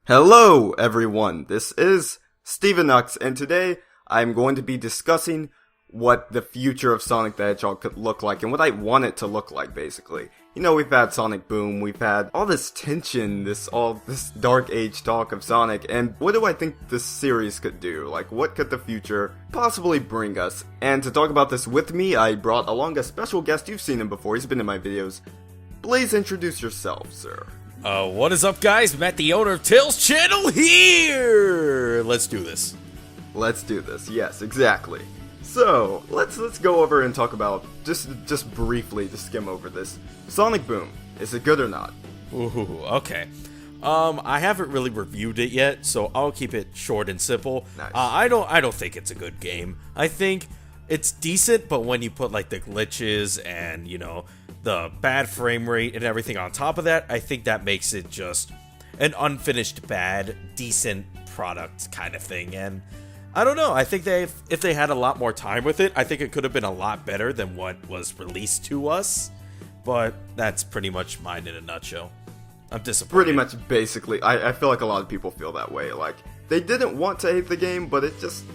Hello everyone, this is Steven Nux, and today I'm going to be discussing what the future of Sonic the Hedgehog could look like, and what I want it to look like, basically. You know, we've had Sonic Boom, we've had all this tension, this dark age talk of Sonic, and what do I think this series could do? Like, what could the future possibly bring us? And to talk about this with me, I brought along a special guest. You've seen him before, he's been in my videos. Please introduce yourself, sir. What is up, guys? Matt, the owner of TailsChannel here! Let's do this. Let's do this, yes, exactly. So, let's go over and talk about, just briefly, to skim over this. Sonic Boom, is it good or not? Ooh, okay. I haven't really reviewed it yet, so I'll keep it short and simple. Nice. I don't think it's a good game. I think it's decent, but when you put, like, the glitches and, you know, the bad frame rate and everything on top of that, I think that makes it just an unfinished bad, decent product kind of thing. And I don't know, I think if they had a lot more time with it, I think it could have been a lot better than what was released to us. But that's pretty much mine in a nutshell. I'm disappointed. Pretty much, basically, I feel like a lot of people feel that way. Like, they didn't want to hate the game, but it just...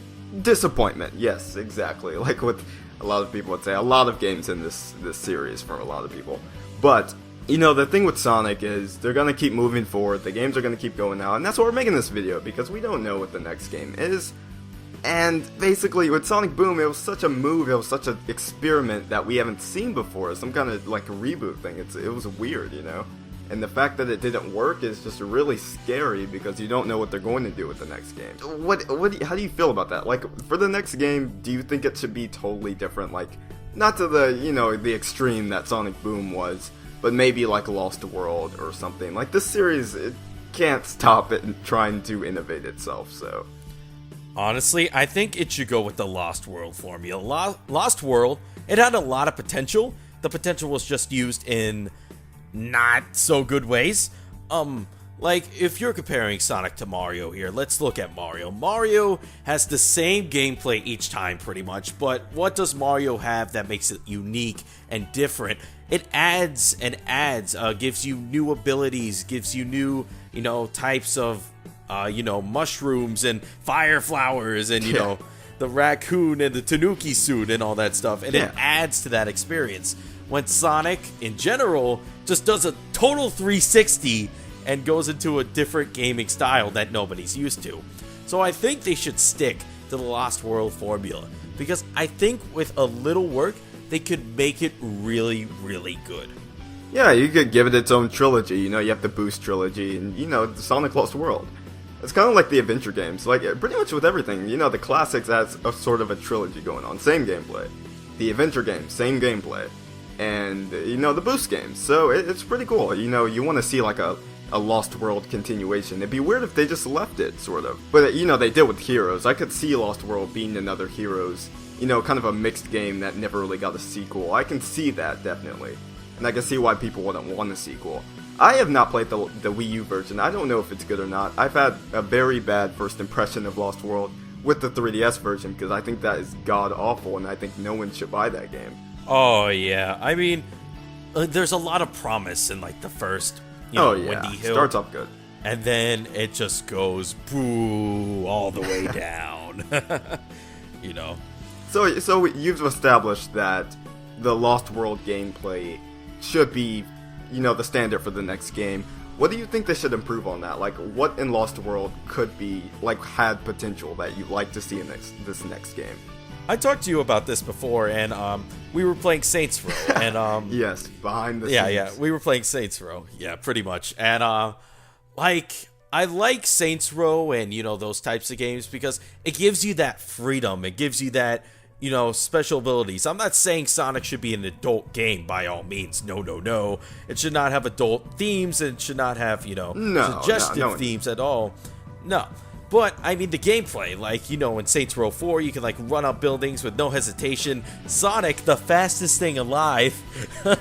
disappointment, yes, exactly. Like what a lot of people would say, a lot of games in this series for a lot of people. But, you know, the thing with Sonic is they're going to keep moving forward, the games are going to keep going out, and that's why we're making this video, because we don't know what the next game is. And basically, with Sonic Boom, it was such a move, it was such an experiment that we haven't seen before, some kind of, like, reboot thing. It was weird, you know? And the fact that it didn't work is just really scary because you don't know what they're going to do with the next game. How do you feel about that? Like, for the next game, do you think it should be totally different? Like, not to the, you know, the extreme that Sonic Boom was, but maybe like Lost World or something. Like, this series, it can't stop it trying to innovate itself, so... Honestly, I think it should go with the Lost World formula. Lost World, it had a lot of potential. The potential was just used in not so good ways. Like, if you're comparing Sonic to Mario here, let's look at Mario. Mario has the same gameplay each time, pretty much, but what does Mario have that makes it unique and different? It adds and adds, gives you new abilities, gives you new, you know, types of, you know, mushrooms and fire flowers and, you know, the raccoon and the Tanuki suit and all that stuff, and it adds to that experience. When Sonic, in general, just does a total 360 and goes into a different gaming style that nobody's used to. So I think they should stick to the Lost World formula, because I think with a little work, they could make it really, really good. Yeah, you could give it its own trilogy. You know, you have the Boost trilogy and, you know, the Sonic Lost World. It's kind of like the adventure games, like pretty much with everything. You know, the classics has a sort of a trilogy going on, same gameplay. The adventure games, same gameplay. And, you know, the Boost games. So it's pretty cool. You know, you want to see like a Lost World continuation. It'd be weird if they just left it, sort of. But, you know, they did with Heroes. I could see Lost World being another Heroes, you know, kind of a mixed game that never really got a sequel. I can see that, definitely. And I can see why people wouldn't want a sequel. I have not played the Wii U version. I don't know if it's good or not. I've had a very bad first impression of Lost World with the 3DS version, because I think that is god-awful, and I think no one should buy that game. Oh, yeah. I mean, there's a lot of promise in, like, the first, you know, Windy Hill. Starts off good. And then it just goes, boo, all the way down. You know? So you've established that the Lost World gameplay should be, you know, the standard for the next game. What do you think they should improve on that? Like, what in Lost World could be, like, had potential that you'd like to see in this next game? I talked to you about this before, and we were playing Saints Row, and yes, behind the scenes. Yeah, we were playing Saints Row, yeah, pretty much, and like, I like Saints Row and, you know, those types of games because it gives you that freedom, it gives you that, you know, special abilities. I'm not saying Sonic should be an adult game by all means, no. It should not have adult themes, and it should not have, you know, suggestive themes at all, no. But, I mean, the gameplay, like, you know, in Saints Row 4, you can, like, run up buildings with no hesitation. Sonic, the fastest thing alive,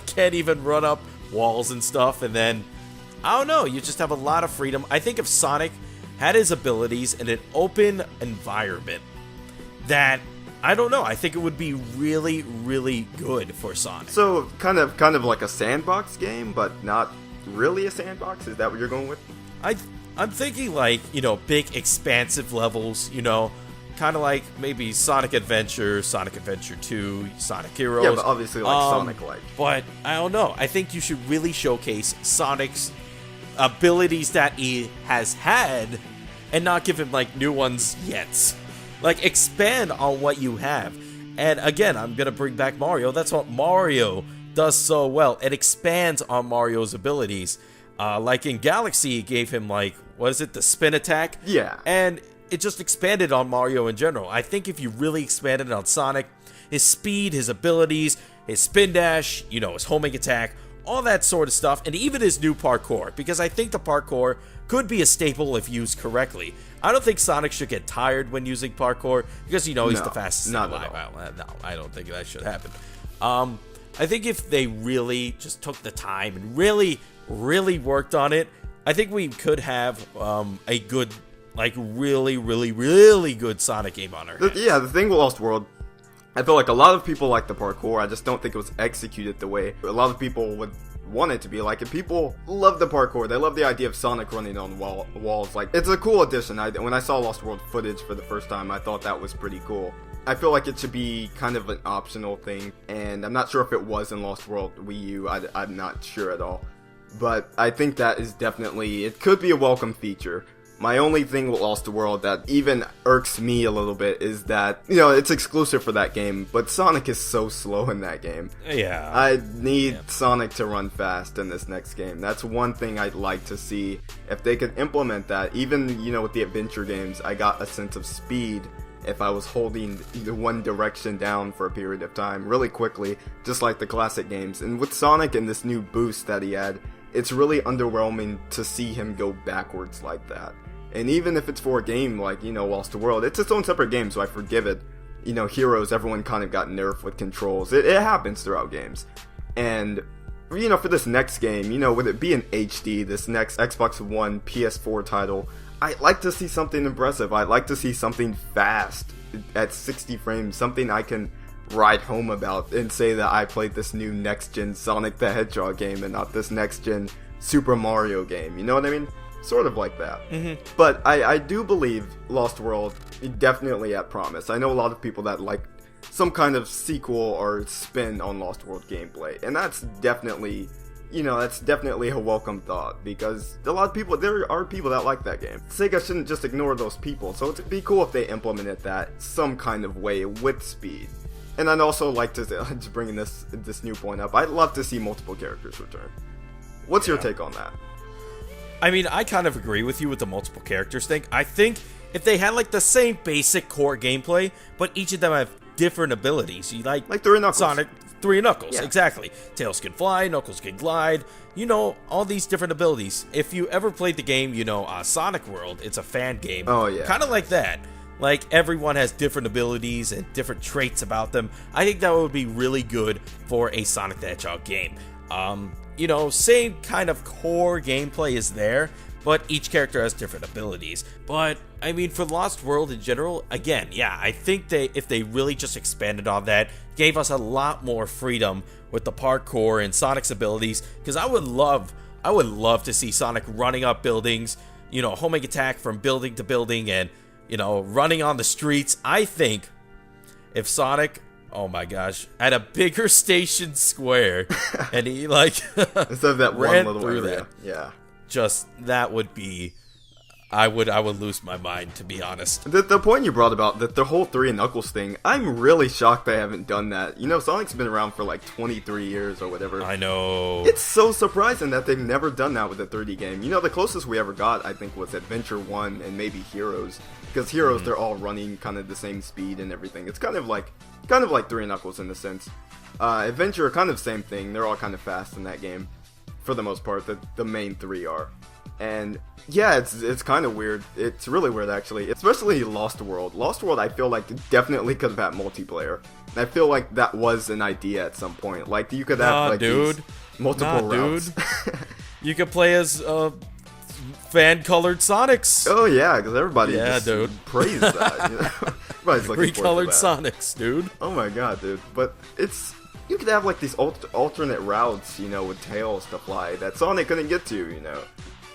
can't even run up walls and stuff, and then, I don't know, you just have a lot of freedom. I think if Sonic had his abilities in an open environment, that, I don't know, I think it would be really, really good for Sonic. So, kind of like a sandbox game, but not really a sandbox? Is that what you're going with? I'm thinking like, big expansive levels, kind of like maybe Sonic Adventure, Sonic Adventure 2, Sonic Heroes. Yeah, but obviously like Sonic-like. But I don't know. I think you should really showcase Sonic's abilities that he has had and not give him like new ones yet. Like expand on what you have. And again, I'm going to bring back Mario. That's what Mario does so well. It expands on Mario's abilities. Like in Galaxy, it gave him like, what is it, the spin attack? Yeah. And it just expanded on Mario in general. I think if you really expanded on Sonic, his speed, his abilities, his spin dash, his homing attack, all that sort of stuff, and even his new parkour, because I think the parkour could be a staple if used correctly. I don't think Sonic should get tired when using parkour, because he's the fastest not alive. at all. No, I don't think that should happen. I think if they really just took the time and really, really worked on it, I think we could have a good, like really, really, really good Sonic game on our hands. Yeah, the thing with Lost World, I feel like a lot of people like the parkour. I just don't think it was executed the way a lot of people would want it to be. Like, if people love the parkour, they love the idea of Sonic running on walls. Like, it's a cool addition. When I saw Lost World footage for the first time, I thought that was pretty cool. I feel like it should be kind of an optional thing, and I'm not sure if it was in Lost World Wii U. I'm not sure at all. But I think that is definitely, it could be a welcome feature. My only thing with Lost World that even irks me a little bit is that, it's exclusive for that game, but Sonic is so slow in that game. Yeah. I need Sonic to run fast in this next game. That's one thing I'd like to see. If they could implement that, even, with the adventure games, I got a sense of speed if I was holding the one direction down for a period of time really quickly, just like the classic games. And with Sonic and this new boost that he had, it's really underwhelming to see him go backwards like that. And even if it's for a game like, Lost World, it's its own separate game, so I forgive it. Heroes, everyone kind of got nerfed with controls. It happens throughout games. And, for this next game, with it being HD, this next Xbox One, PS4 title, I'd like to see something impressive. I'd like to see something fast at 60 frames, something I can ride home about and say that I played this new next-gen Sonic the Hedgehog game and not this next-gen Super Mario game. You know what I mean? Sort of like that. Mm-hmm. But I do believe Lost World definitely had promise. I know a lot of people that like some kind of sequel or spin on Lost World gameplay, and that's definitely, a welcome thought, because there are people that like that game. Sega shouldn't just ignore those people, so it'd be cool if they implemented that some kind of way with speed. And I'd also like to bring this new point up, I'd love to see multiple characters return. What's your take on that? I mean, I kind of agree with you with the multiple characters thing. I think if they had like the same basic core gameplay, but each of them have different abilities. You like 3 Knuckles. Sonic, 3 Knuckles, yeah. Exactly. Tails can fly, Knuckles can glide. All these different abilities. If you ever played the game, Sonic World, it's a fan game. Oh, yeah. Kind of like that. Like, everyone has different abilities and different traits about them. I think that would be really good for a Sonic the Hedgehog game. Same kind of core gameplay is there, but each character has different abilities. But, I mean, for Lost World in general, again, yeah, I think if they really just expanded on that, gave us a lot more freedom with the parkour and Sonic's abilities, because I would love to see Sonic running up buildings, homing attack from building to building, and, running on the streets. I think if Sonic, oh my gosh, at a bigger station square, and he instead of that one little area. That, yeah. Just that would be, I would lose my mind, to be honest. The point you brought about the whole 3 Knuckles thing, I'm really shocked they haven't done that. Sonic's been around for like 23 years or whatever. I know. It's so surprising that they've never done that with a 3D game. The closest we ever got, I think, was Adventure 1 and maybe Heroes. Because Heroes, they're all running kind of the same speed and everything. It's kind of like 3 Knuckles in a sense. Adventure, kind of same thing. They're all kind of fast in that game, for the most part. The main 3 are. And yeah, it's kind of weird. It's really weird, actually. Especially Lost World. Lost World, I feel like, definitely could have had multiplayer. And I feel like that was an idea at some point. Like, you could have these multiple routes. You could play as fan-colored Sonics. Oh yeah, because everybody dude. praised that. Everybody's looking Recolored forward to that. Sonics, dude. Oh my god, dude. But you could have like these alternate routes, with Tails to fly that Sonic couldn't get to,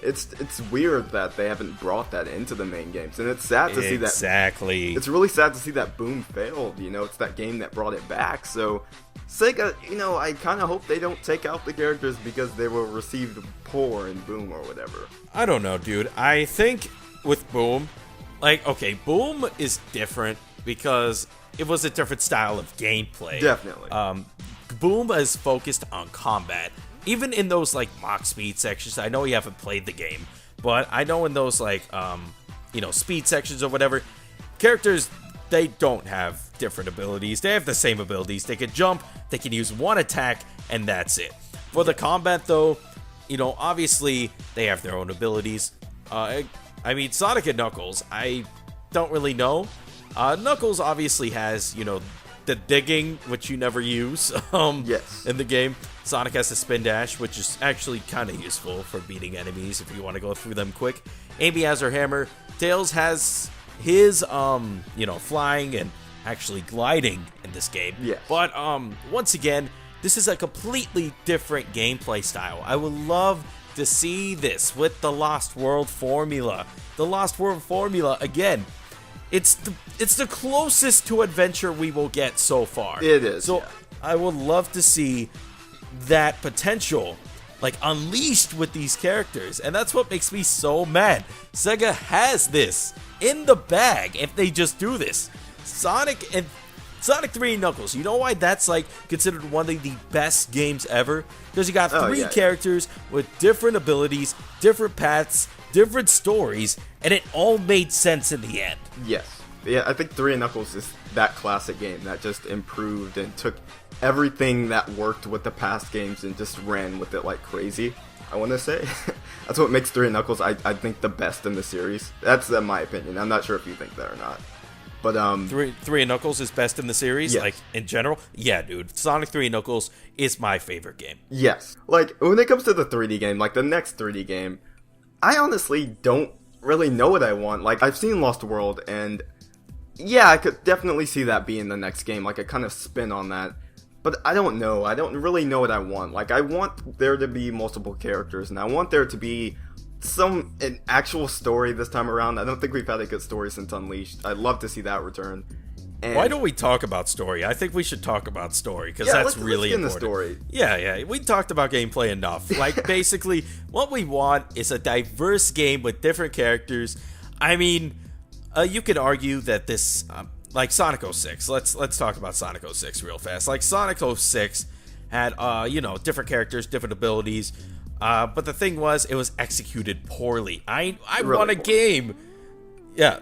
it's weird that they haven't brought that into the main games, and it's sad to see that. Exactly. It's really sad to see that Boom failed. It's that game that brought it back. So Sega, I kind of hope they don't take out the characters because they were received poor in Boom or whatever. I don't know, dude. I think with Boom, okay, Boom is different because it was a different style of gameplay. Definitely. Boom is focused on combat. Even in those, mock speed sections, I know you haven't played the game, but I know in those, speed sections or whatever, characters, they don't have different abilities. They have the same abilities. They can jump, they can use one attack, and that's it. For the combat, though, obviously, they have their own abilities. Sonic and Knuckles, I don't really know. Knuckles obviously has, the digging, which you never use yes. in the game. Sonic has the spin dash, which is actually kind of useful for beating enemies if you want to go through them quick. Amy has her hammer. Tails has his, flying and actually gliding in this game. Yes. But, once again, this is a completely different gameplay style. I would love to see this with the Lost World formula. The Lost World formula, again, it's the closest to adventure we will get so far. It is. So yeah. I would love to see that potential unleashed with these characters, and that's what makes me so mad. Sega has this in the bag if they just do this. Sonic 3 and Knuckles, you know why that's considered one of the best games ever? Because you got three characters with different abilities, different paths, different stories, and it all made sense in the end. Yes. Yeah, I think 3 and Knuckles is that classic game that just improved and took everything that worked with the past games and just ran with it like crazy, I want to say. That's what makes 3 and Knuckles, I think, the best in the series. That's my opinion. I'm not sure if you think that or not. But 3 and Knuckles is best in the series, yes. In general? Yeah, dude. Sonic 3 and Knuckles is my favorite game. Yes. When it comes to the 3D game, the next 3D game, I honestly don't really know what I want. I've seen Lost World, and yeah, I could definitely see that being the next game, a kind of spin on that. But I don't know. I don't really know what I want. I want there to be multiple characters, and I want there to be an actual story this time around. I don't think we've had a good story since Unleashed. I'd love to see that return. And why don't we talk about story? I think we should talk about story, because that's really let's get important. The story. Yeah. We talked about gameplay enough. Basically, what we want is a diverse game with different characters. You could argue that this, Sonic 06. Let's talk about Sonic 06 real fast. Sonic 06 had, different characters, different abilities. But the thing was, it was executed poorly. I really want a game. Yeah.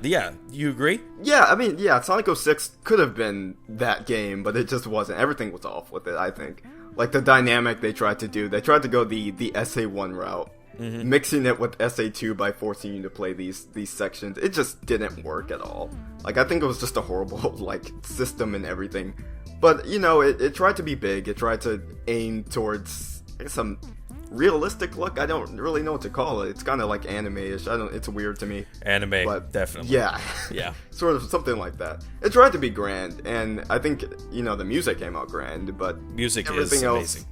You agree? Yeah, Sonic 06 could have been that game, but it just wasn't. Everything was off with it, I think. The dynamic they tried to go the SA1 route. Mm-hmm. Mixing it with SA2 by forcing you to play these sections, it just didn't work at all. I think it was just a horrible, system and everything. But, it tried to be big. It tried to aim towards some realistic look. I don't really know what to call it. It's kind of anime-ish. It's weird to me. Anime, but definitely. Yeah. Sort of something like that. It tried to be grand, and I think, the music came out grand, but music everything is else, amazing.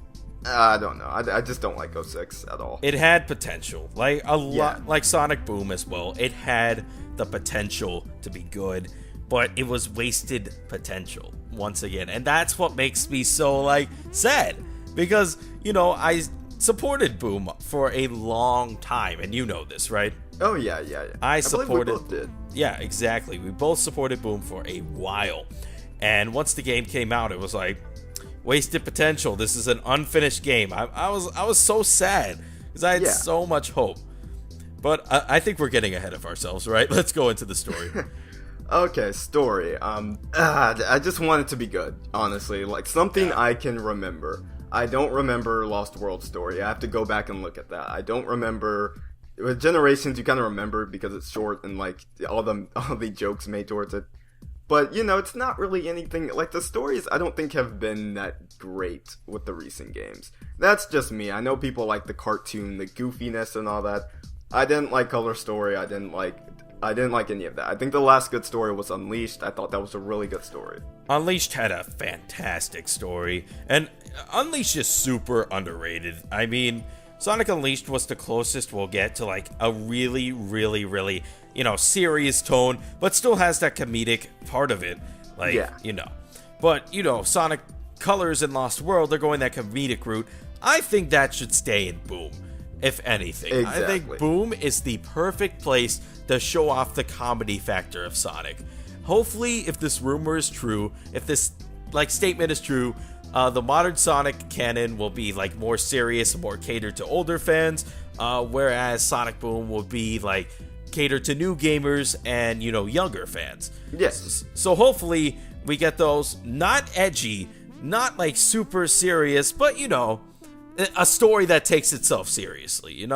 I don't know. I just don't like 06 at all. It had potential. Like Sonic Boom as well. It had the potential to be good, but it was wasted potential once again. And that's what makes me so, sad. Because, I supported Boom for a long time, and you know this, right? Oh, yeah. I supported... believe we both did. Yeah, exactly. We both supported Boom for a while. And once the game came out, it was wasted potential. This is an unfinished game. I was so sad because I had so much hope. But I think we're getting ahead of ourselves, right? Let's go into the story. Okay, story. I just want it to be good, honestly. Something I can remember. I don't remember Lost World story. I have to go back and look at that. I don't remember. With Generations, you kind of remember because it's short and all the jokes made towards it. But, it's not really anything... the stories, I don't think have been that great with the recent games. That's just me. I know people like the cartoon, the goofiness and all that. I didn't like Color Story. I didn't like any of that. I think the last good story was Unleashed. I thought that was a really good story. Unleashed had a fantastic story. And Unleashed is super underrated. Sonic Unleashed was the closest we'll get to like a really, really, really, serious tone, but still has that comedic part of it. Like, But, Sonic Colors and Lost World, they're going that comedic route. I think that should stay in Boom, if anything. Exactly. I think Boom is the perfect place to show off the comedy factor of Sonic. Hopefully, if this rumor is true, if this statement is true, the modern Sonic canon will be like more serious, more catered to older fans, whereas Sonic Boom will be like catered to new gamers and younger fans. Yes. So hopefully we get those not edgy, not like super serious, but a story that takes itself seriously.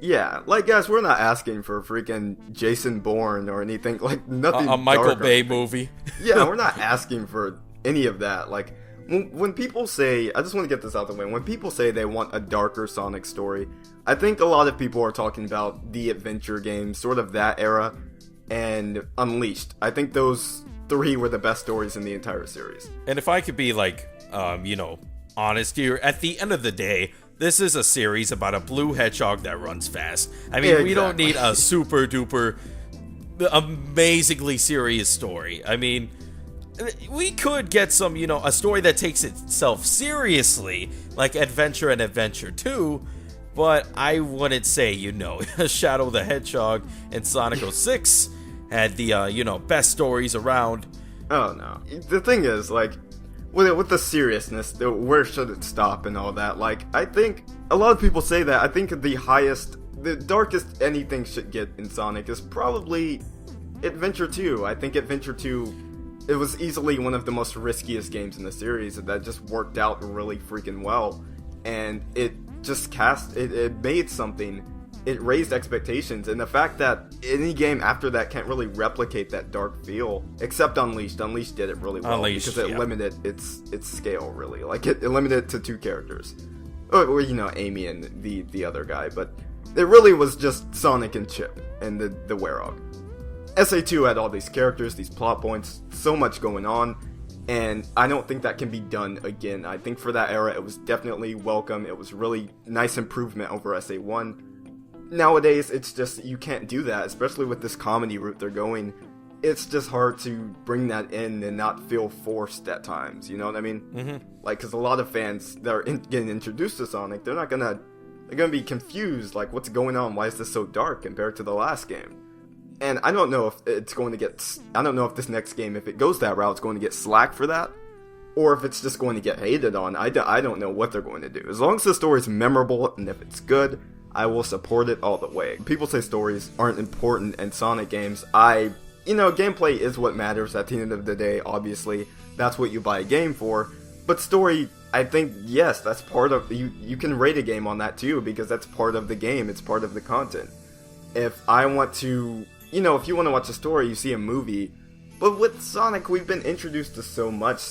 Yeah, like guys, we're not asking for freaking Jason Bourne or anything like nothing. A Michael Bay movie. Yeah, we're not asking for any of that. Like. When people say, I just want to get this out of the way, when people say they want a darker Sonic story, I think a lot of people are talking about the adventure games, sort of that era, and Unleashed. I think those three were the best stories in the entire series. And if I could be honest here, at the end of the day, this is a series about a blue hedgehog that runs fast. I mean, we don't need a super duper amazingly serious story. I mean, we could get some, a story that takes itself seriously, like Adventure and Adventure 2, but I wouldn't say, Shadow the Hedgehog and Sonic 06 had the, best stories around. Oh, no. The thing is, like, with the seriousness, where should it stop and all that? Like, I think a lot of people say that. I think the darkest anything should get in Sonic is probably Adventure 2. I think Adventure 2... it was easily one of the most riskiest games in the series that just worked out really freaking well. And it just it made something. It raised expectations. And the fact that any game after that can't really replicate that dark feel, except Unleashed. Unleashed did it really well because it limited its scale, really. Like, it limited it to 2 characters. Or Amy and the other guy. But it really was just Sonic and Chip and the Werewolf. SA2 had all these characters, these plot points, so much going on, and I don't think that can be done again. I think for that era, it was definitely welcome. It was really nice improvement over SA1. Nowadays, it's just, you can't do that, especially with this comedy route they're going. It's just hard to bring that in and not feel forced at times, you know what I mean? Mm-hmm. Like, because a lot of fans that are getting introduced to Sonic, they're gonna be confused, like, what's going on? Why is this so dark compared to the last game? And I don't know if it's going to get... I don't know if this next game, if it goes that route, it's going to get slack for that. Or if it's just going to get hated on. I don't know what they're going to do. As long as the story's memorable, and if it's good, I will support it all the way. People say stories aren't important in Sonic games. Gameplay is what matters at the end of the day, obviously. That's what you buy a game for. But story, I think, yes, that's part of... You can rate a game on that too, because that's part of the game. It's part of the content. If I want to... if you want to watch a story, you see a movie. But with Sonic, we've been introduced to so much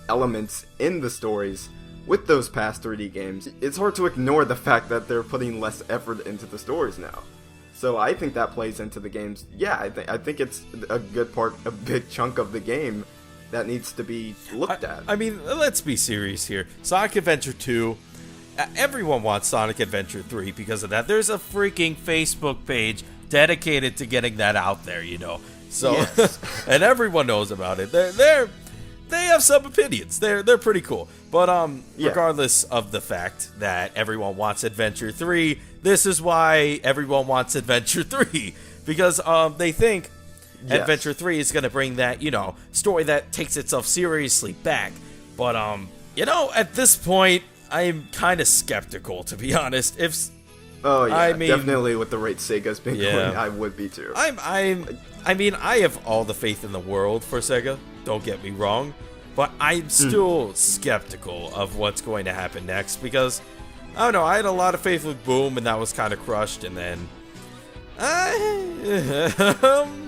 elements in the stories with those past 3D games. It's hard to ignore the fact that they're putting less effort into the stories now. So I think that plays into the games. Yeah, I think it's a big chunk of the game that needs to be looked at. I mean, let's be serious here. Sonic Adventure 2... everyone wants Sonic Adventure 3 because of that. There's a freaking Facebook page dedicated to getting that out there, So, yes. And everyone knows about it. They have some opinions. They're pretty cool. But regardless of the fact that everyone wants Adventure 3, this is why everyone wants Adventure 3 because they think Adventure 3 is going to bring that, story that takes itself seriously back. But at this point, I'm kind of skeptical, to be honest. Definitely with the rate Sega's been going, I would be too. I have all the faith in the world for Sega, don't get me wrong, but I'm still skeptical of what's going to happen next, because, I don't know, I had a lot of faith with Boom, and that was kind of crushed, and then, I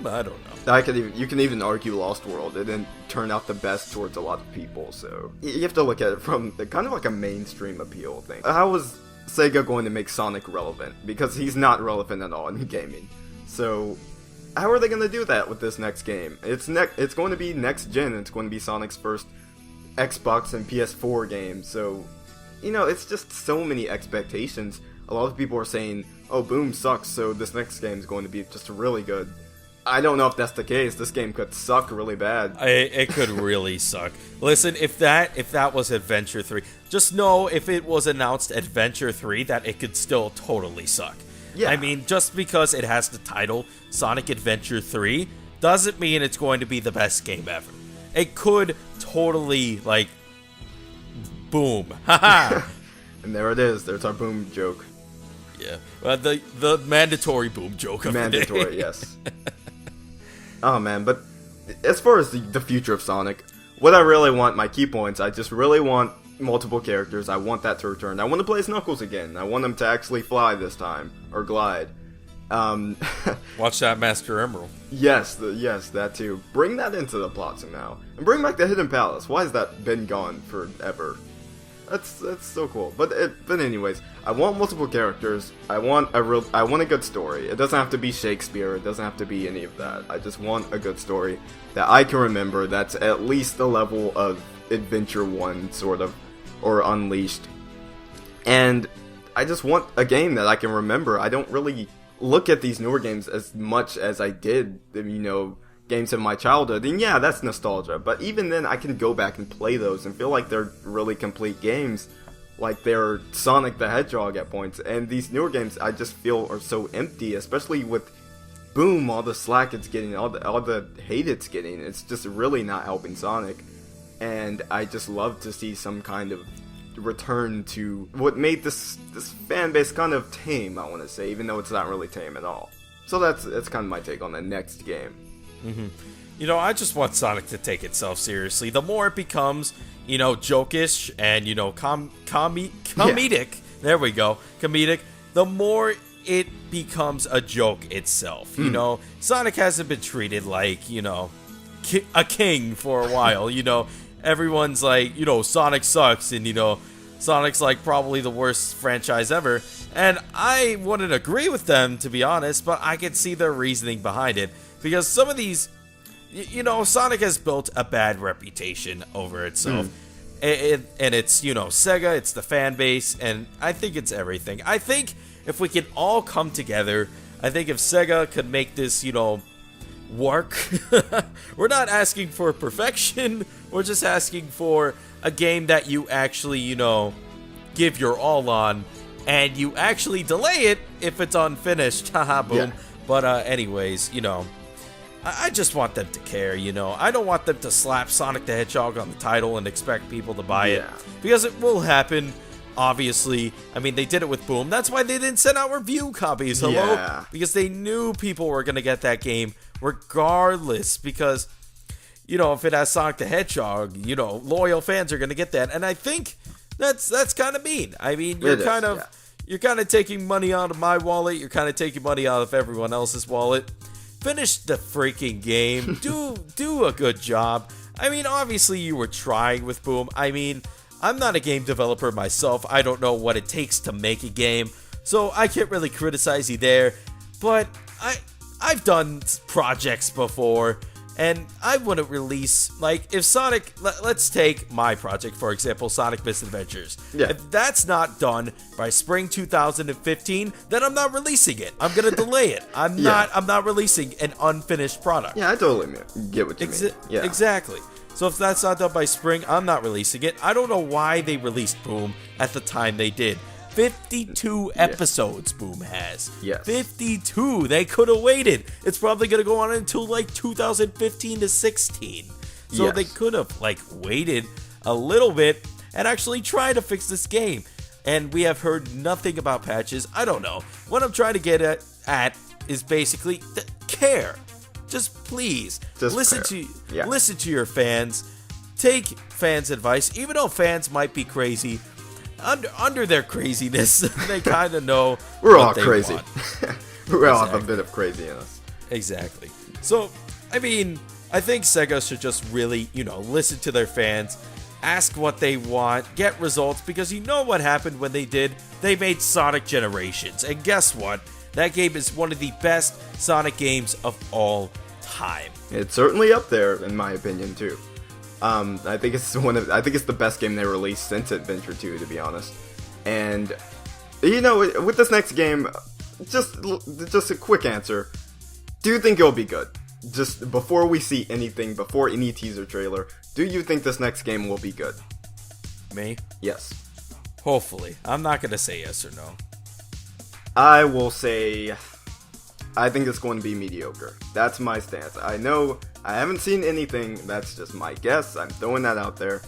don't know. You can even argue Lost World. It didn't turn out the best towards a lot of people, so you have to look at it from kind of like a mainstream appeal thing. How was Sega going to make Sonic relevant? Because he's not relevant at all in gaming. So how are they going to do that with this next game? It's going to be next gen. It's going to be Sonic's first Xbox and PS4 game. So, it's just so many expectations. a lot of people are saying, oh, Boom sucks, so this next game is going to be just really good. I don't know if that's the case. This game could suck really bad. It could really suck. Listen, if that was Adventure 3, just know if it was announced Adventure 3 that it could still totally suck. Yeah. I mean, just because it has the title Sonic Adventure 3 doesn't mean it's going to be the best game ever. It could totally, like, boom. Haha. And there it is. There's our Boom joke. Yeah. The mandatory Boom joke of Mandatory, the day. yes. Oh man, but as far as the future of Sonic, what I really want, my key points, I just really want multiple characters. I want that to return. I want to play as Knuckles again. I want him to actually fly this time, or glide. Watch that Master Emerald. Yes, that too. Bring that into the plot somehow, and bring back the Hidden Palace. Why has that been gone forever? That's so cool. But anyways, I want multiple characters. I want a good story. It doesn't have to be Shakespeare. It doesn't have to be any of that. I just want a good story that I can remember. That's at least the level of Adventure 1, sort of, or Unleashed. And I just want a game that I can remember. I don't really look at these newer games as much as I did, games of my childhood, and yeah, that's nostalgia, but even then I can go back and play those and feel like they're really complete games, like they're Sonic the Hedgehog at points. And these newer games I just feel are so empty, especially with Boom, all the slack it's getting, all the hate it's getting. It's just really not helping Sonic, and I just love to see some kind of return to what made this fan base kind of tame, I want to say, even though it's not really tame at all. So that's kind of my take on the next game. Mm-hmm. I just want Sonic to take itself seriously. The more it becomes, jokish and, comedic, there we go, comedic, the more it becomes a joke itself. Sonic hasn't been treated like, a king for a while. Everyone's like, Sonic sucks, and, Sonic's like probably the worst franchise ever. And I wouldn't agree with them, to be honest, but I could see their reasoning behind it. Because some of these, Sonic has built a bad reputation over itself. And it's, Sega, it's the fan base, and I think it's everything. I think if we can all come together, I think if Sega could make this, work, we're not asking for perfection, we're just asking for a game that you actually, give your all on, and you actually delay it if it's unfinished. Haha, boom. Yeah. But anyways, I just want them to care, I don't want them to slap Sonic the Hedgehog on the title and expect people to buy it. Because it will happen, obviously. I mean, they did it with Boom. That's why they didn't send out review copies. Hello? Yeah. Because they knew people were going to get that game regardless. Because, if it has Sonic the Hedgehog, loyal fans are going to get that. And I think that's kind of mean. I mean, you're kind of taking money out of my wallet. You're kind of taking money out of everyone else's wallet. Finish the freaking game. Do a good job. I mean, obviously you were trying with Boom. I mean, I'm not a game developer myself. I don't know what it takes to make a game, so I can't really criticize you there. But I've done projects before, and I wouldn't release, like, if Sonic, let's take my project, for example, Sonic Misadventures. Yeah. If that's not done by spring 2015, then I'm not releasing it. I'm going to delay it. I'm not releasing an unfinished product. Yeah, I totally get what you mean. Yeah. Exactly. So if that's not done by spring, I'm not releasing it. I don't know why they released Boom at the time they did. 52 episodes Boom has. Yes. 52. They could have waited. It's probably going to go on until like 2015 to 16. So they could have waited a little bit and actually tried to fix this game. And we have heard nothing about patches. I don't know. What I'm trying to get at is basically care. Just please listen to your fans. Take fans' advice, even though fans might be crazy. Under their craziness, they kind of know we're all crazy. We all have a bit of crazy in us. Exactly. So, I mean, I think Sega should just really, listen to their fans, ask what they want, get results, because you know what happened when they did? They made Sonic Generations, and guess what? That game is one of the best Sonic games of all time. It's certainly up there, in my opinion, too. I think it's the best game they released since Adventure 2, to be honest. And You know, with this next game, just a quick answer. Do you think it'll be good? Just before we see anything, before any teaser trailer, do you think this next game will be good? Me? Yes. Hopefully. I'm not going to say yes or no. I will say, I think it's going to be mediocre. That's my stance. I know I haven't seen anything. That's just my guess. I'm throwing that out there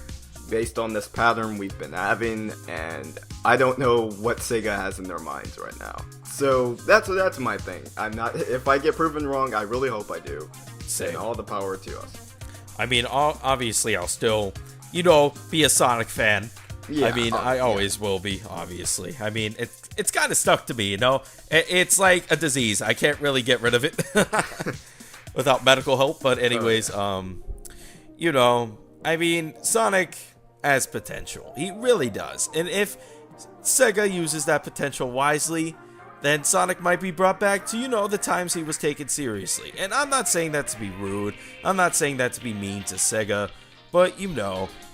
based on this pattern we've been having, and I don't know what Sega has in their minds right now. So that's my thing. I'm not. If I get proven wrong, I really hope I do. Same. And all the power to us. I mean, obviously, I'll still, be a Sonic fan. Yeah, I mean, I always will be, obviously. I mean, it's kind of stuck to me, It's like a disease. I can't really get rid of it without medical help. But anyways, I mean, Sonic has potential. He really does. And if Sega uses that potential wisely, then Sonic might be brought back to, the times he was taken seriously. And I'm not saying that to be rude. I'm not saying that to be mean to Sega. But,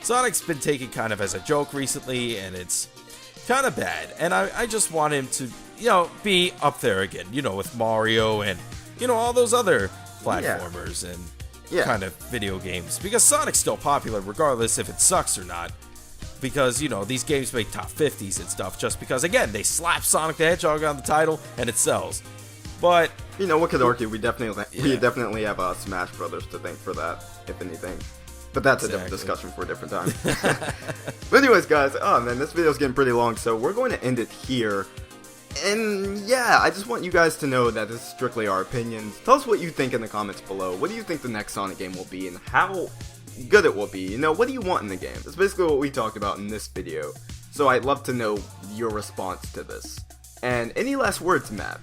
Sonic's been taken kind of as a joke recently, and it's kind of bad. And I just want him to, be up there again, with Mario and, all those other platformers and kind of video games. Because Sonic's still popular, regardless if it sucks or not. Because, these games make top 50s and stuff just because, again, they slap Sonic the Hedgehog on the title and it sells. But... what could argue? We definitely have Smash Brothers to thank for that, if anything. But that's a different discussion for a different time. But anyways, guys, oh man, this video's getting pretty long, so we're going to end it here. And yeah, I just want you guys to know that this is strictly our opinions. Tell us what you think in the comments below. What do you think the next Sonic game will be, and how good it will be? What do you want in the game? That's basically what we talked about in this video. So I'd love to know your response to this. And any last words, Matt?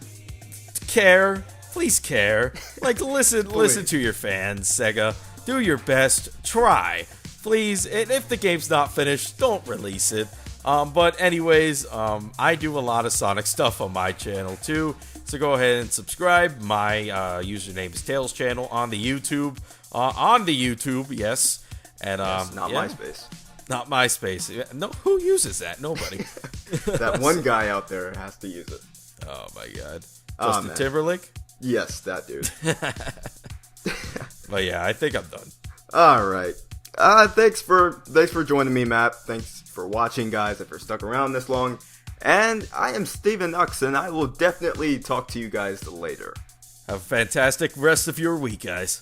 Care. Please care. Listen to your fans, Sega. Do your best. Try. Please. And if the game's not finished, don't release it. But anyways, I do a lot of Sonic stuff on my channel too. So go ahead and subscribe. My username is TailsChannel on the YouTube. Yes. And yes, not MySpace. Not MySpace. No, who uses that? Nobody. That one guy out there has to use it. Oh my god. Justin Timberlake? Yes, that dude. But yeah, I think I'm done. Alright. Thanks for joining me, Matt. Thanks for watching, guys, if you're stuck around this long. And I am Steven Nux, and I will definitely talk to you guys later. Have a fantastic rest of your week, guys.